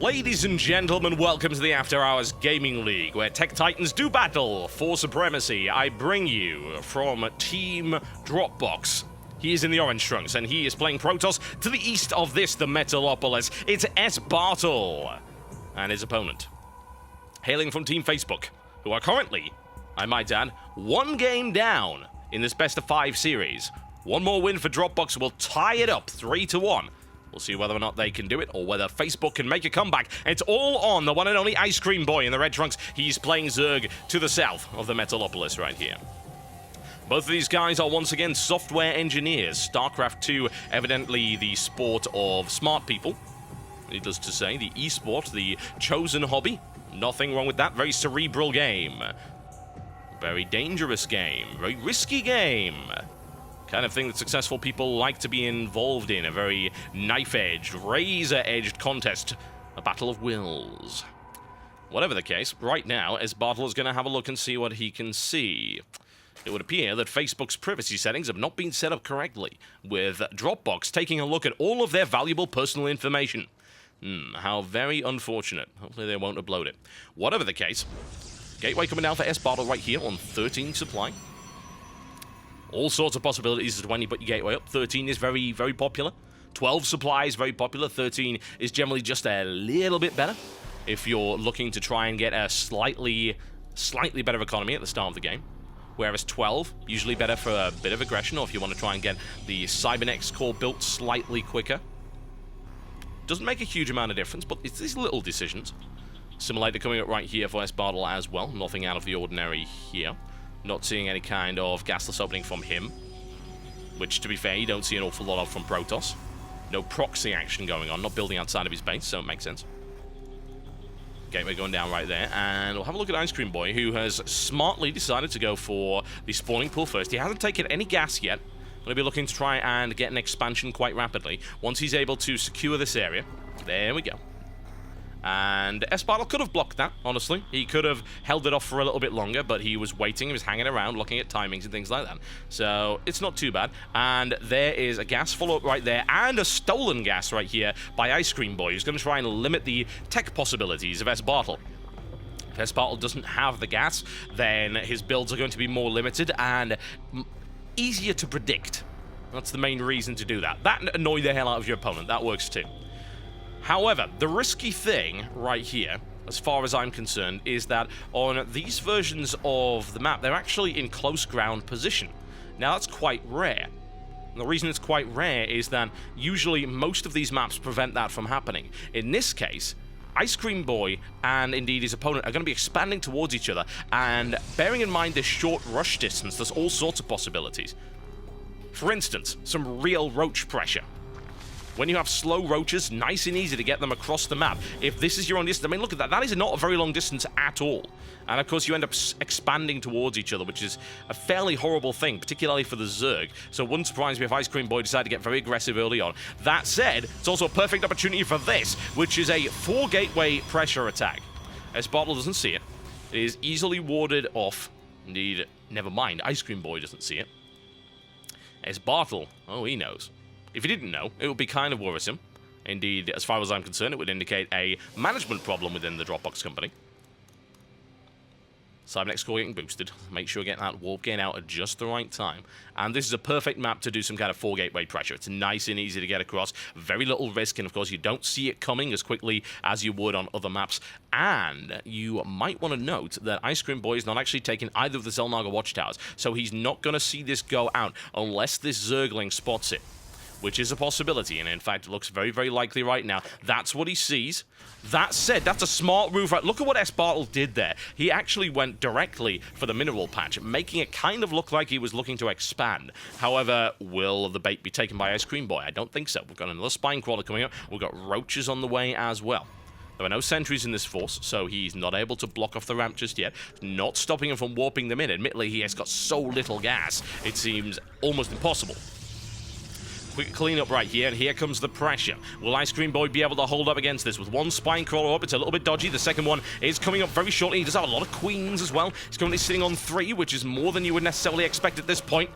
Ladies and gentlemen, welcome to the After Hours Gaming League, where tech titans do battle for supremacy. I bring you from Team Dropbox. He is in the orange trunks, and he is playing Protoss. To the east of this, the Metalopolis, it's S. Bartle and his opponent, hailing from Team Facebook, who are currently, I might add, one game down in this best-of-5 series. One more win for Dropbox will tie it up 3-1. We'll see whether or not they can do it, or whether Facebook can make a comeback. It's all on the one and only Ice Cream Boy in the red trunks. He's playing Zerg to the south of the Metalopolis right here. Both of these guys are once again software engineers. StarCraft 2, evidently the sport of smart people. Needless to say, the esport, the chosen hobby. Nothing wrong with that. Very cerebral game. Very dangerous game. Very risky game. Kind of thing that successful people like to be involved in. A very knife-edged, razor-edged contest. A battle of wills. Whatever the case, right now, as Bartle is going to have a look and see what he can see. It would appear that Facebook's privacy settings have not been set up correctly, with Dropbox taking a look at all of their valuable personal information. How very unfortunate. Hopefully they won't upload it. Whatever the case, gateway coming down for S. Bartle right here on 13 supply. All sorts of possibilities as to when you put your gateway up. 13 is very, very popular. 12 supply is very popular. 13 is generally just a little bit better if you're looking to try and get a slightly better economy at the start of the game. Whereas 12, usually better for a bit of aggression, or if you want to try and get the Cybernex core built slightly quicker. Doesn't make a huge amount of difference, but it's these little decisions. Simulator coming up right here for S. Bartle as well. Nothing out of the ordinary here. Not seeing any kind of gasless opening from him, which, to be fair, you don't see an awful lot of from Protoss. No proxy action going on, not building outside of his base, so it makes sense. Gateway going down right there, and we'll have a look at Ice Cream Boy, who has smartly decided to go for the spawning pool first. He hasn't taken any gas yet. Going to be looking to try and get an expansion quite rapidly. Once he's able to secure this area, there we go. And S. Bartle could have blocked that, honestly. He could have held it off for a little bit longer, but he was waiting, he was hanging around, looking at timings and things like that. So, it's not too bad. And there is a gas follow-up right there, and a stolen gas right here by Ice Cream Boy, who's going to try and limit the tech possibilities of S. Bartle. If S. Bartle doesn't have the gas, then his builds are going to be more limited and easier to predict. That's the main reason to do that. That annoy the hell out of your opponent. That works too. However, the risky thing right here, as far as I'm concerned, is that on these versions of the map, they're actually in close ground position. Now, that's quite rare. And the reason it's quite rare is that usually most of these maps prevent that from happening. In this case, Ice Cream Boy and indeed his opponent are going to be expanding towards each other, and bearing in mind this short rush distance, there's all sorts of possibilities. For instance, some real roach pressure. When you have slow roaches, nice and easy to get them across the map. If this is your own distance, I mean, look at that. That is not a very long distance at all. And, of course, you end up expanding towards each other, which is a fairly horrible thing, particularly for the Zerg. So it wouldn't surprise me if Ice Cream Boy decided to get very aggressive early on. That said, it's also a perfect opportunity for this, which is a 4-gateway pressure attack. S. Bartle doesn't see it. It is easily warded off. Indeed, never mind, Ice Cream Boy doesn't see it. S. Bartle, oh, he knows. If you didn't know, it would be kind of worrisome. Indeed, as far as I'm concerned, it would indicate a management problem within the Dropbox company. Cybernex core getting boosted. Make sure you get that warp gain out at just the right time. And this is a perfect map to do some kind of 4-gateway pressure. It's nice and easy to get across. Very little risk, and of course you don't see it coming as quickly as you would on other maps. And you might want to note that Ice Cream Boy is not actually taking either of the Zelnaga watchtowers. So he's not going to see this go out unless this Zergling spots it, which is a possibility, and in fact, it looks very, very likely right now. That's what he sees. That said, that's a smart move. Right? Look at what S. Bartle did there. He actually went directly for the mineral patch, making it kind of look like he was looking to expand. However, will the bait be taken by Ice Cream Boy? I don't think so. We've got another Spine Crawler coming up. We've got roaches on the way as well. There are no sentries in this force, so he's not able to block off the ramp just yet. Not stopping him from warping them in. Admittedly, he has got so little gas, it seems almost impossible. Quick cleanup right here, and here comes the pressure. Will Ice Cream Boy be able to hold up against this? With one Spine Crawler up, it's a little bit dodgy. The second one is coming up very shortly. He does have a lot of queens as well. He's currently sitting on 3, which is more than you would necessarily expect at this point.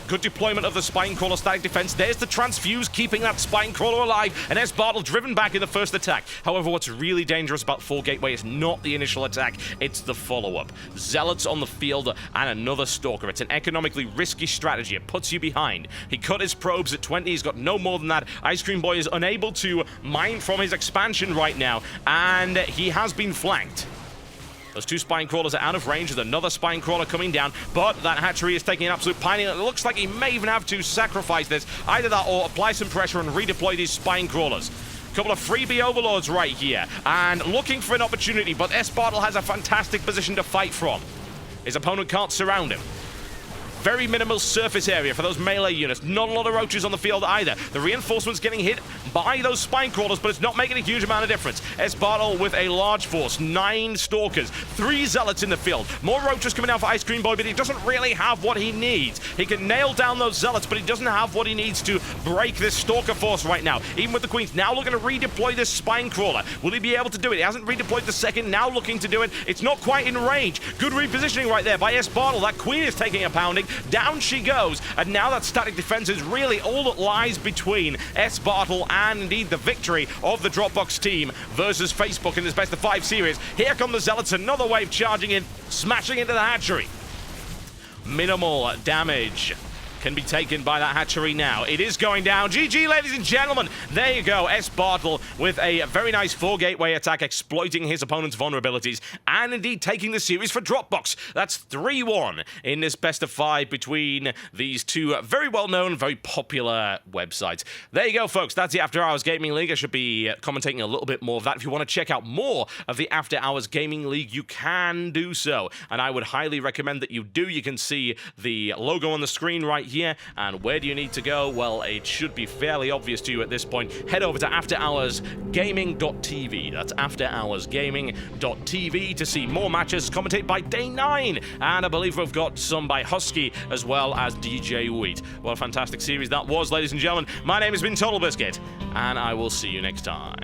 Good deployment of the Spinecrawler static defense. There's the transfuse, keeping that Spinecrawler alive, and S-Bartle driven back in the first attack. However, what's really dangerous about 4 Gateway is not the initial attack, it's the follow-up. Zealots on the field and another Stalker. It's an economically risky strategy. It puts you behind. He cut his probes at 20. He's got no more than that. Ice Cream Boy is unable to mine from his expansion right now, and he has been flanked. Those 2 Spinecrawlers are out of range with another Spinecrawler coming down, but that hatchery is taking an absolute pining. It looks like he may even have to sacrifice this. Either that or apply some pressure and redeploy these Spinecrawlers. Couple of freebie overlords right here, and looking for an opportunity, but S-Bartle has a fantastic position to fight from. His opponent can't surround him. Very minimal surface area for those melee units. Not a lot of roaches on the field either. The reinforcements getting hit by those Spinecrawlers, but it's not making a huge amount of difference. S-Bartle with a large force. 9 Stalkers. 3 Zealots in the field. More roaches coming out for Ice Cream Boy, but he doesn't really have what he needs. He can nail down those Zealots, but he doesn't have what he needs to break this Stalker force right now. Even with the Queens now looking to redeploy this Spinecrawler. Will he be able to do it? He hasn't redeployed the second, now looking to do it. It's not quite in range. Good repositioning right there by S-Bartle. That Queen is taking a pounding. Down she goes, and now that static defense is really all that lies between S-Bartle and indeed the victory of the Dropbox team versus Facebook in this best of 5 series. Here come the Zealots, another wave charging in, smashing into the hatchery. Minimal damage can be taken by that hatchery now. It is going down. GG, ladies and gentlemen. There you go. S-Bartle with a very nice 4 Gateway attack, exploiting his opponent's vulnerabilities, and indeed taking the series for Dropbox. That's 3-1 in this best of 5 between these 2 very well-known, very popular websites. There you go, folks. That's the After Hours Gaming League. I should be commentating a little bit more of that. If you want to check out more of the After Hours Gaming League, you can do so, and I would highly recommend that you do. You can see the logo on the screen right here. And where do you need to go? Well, it should be fairly obvious to you at this point. Head over to afterhoursgaming.tv. That's afterhoursgaming.tv to see more matches commentated by Day 9. And I believe we've got some by Husky as well as DJ Wheat. What a fantastic series that was, ladies and gentlemen. My name has been Totalbiscuit, and I will see you next time.